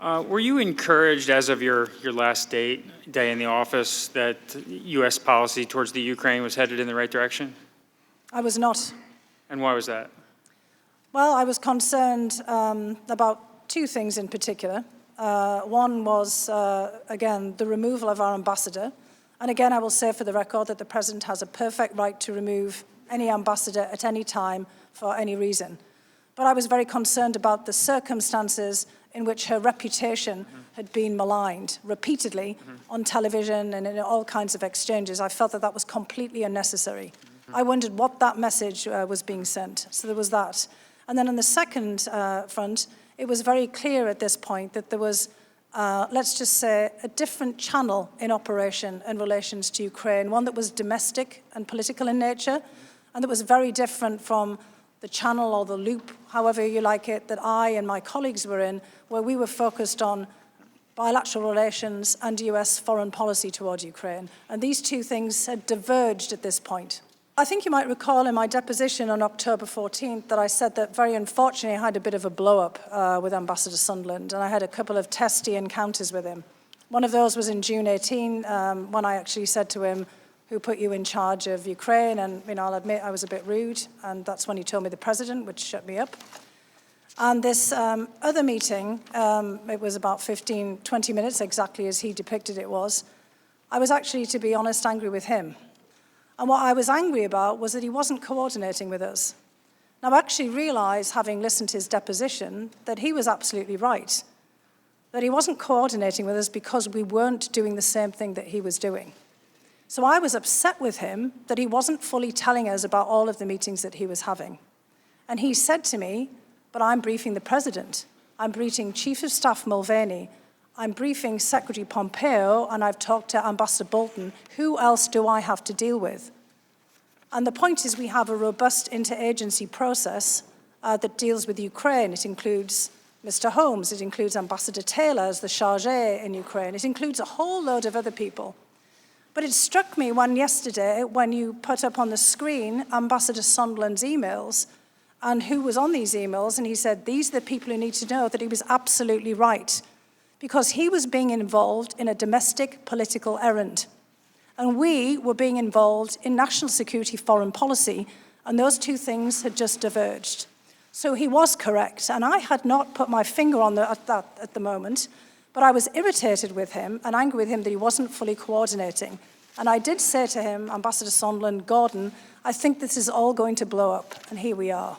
Were you encouraged as of your last day in the office that U.S. policy towards the Ukraine was headed in the right direction? I was not. And why was that? Well, I was concerned about two things in particular. One was, again, the removal of our ambassador. And again, I will say for the record that the President has a perfect right to remove any ambassador at any time for any reason. But I was very concerned about the circumstances in which her reputation had been maligned repeatedly on television and in all kinds of exchanges. I felt that that was completely unnecessary. I wondered what that message was being sent. So there was that. And then on the second front, it was very clear at this point that there was, let's just say, a different channel in operation in relations to Ukraine, one that was domestic and political in nature, and that was very different from the channel or the loop, however you like it, that I and my colleagues were in, where we were focused on bilateral relations and US foreign policy toward Ukraine. And these two things had diverged at this point. I think you might recall in my deposition on October 14th that I said that very unfortunately I had a bit of a blow-up with Ambassador Sondland, and I had a couple of testy encounters with him. One of those was in June 18, when I actually said to him, "Who put you in charge of Ukraine?" And I'll admit I was a bit rude, and that's when he told me the President, which shut me up. And this other meeting, it was about 15, 20 minutes, exactly as he depicted it was. I was actually, to be honest, angry with him. And what I was angry about was that he wasn't coordinating with us. Now, I actually realized, having listened to his deposition, that he was absolutely right, that he wasn't coordinating with us because we weren't doing the same thing that he was doing. So I was upset with him that he wasn't fully telling us about all of the meetings that he was having. And he said to me, "But I'm briefing the President. I'm briefing Chief of Staff Mulvaney. I'm briefing Secretary Pompeo, and I've talked to Ambassador Bolton. Who else do I have to deal with?" And the point is we have a robust interagency process that deals with Ukraine. It includes Mr. Holmes. It includes Ambassador Taylor as the chargé in Ukraine. It includes a whole load of other people. But it struck me yesterday when you put up on the screen Ambassador Sondland's emails and who was on these emails, and he said, "These are the people who need to know," that he was absolutely right, because he was being involved in a domestic political errand. And we were being involved in national security foreign policy, and those two things had just diverged. So he was correct, and I had not put my finger on that at the moment, but I was irritated with him and angry with him that he wasn't fully coordinating. And I did say to him, Ambassador Sondland, "Gordon, I think this is all going to blow up," and here we are.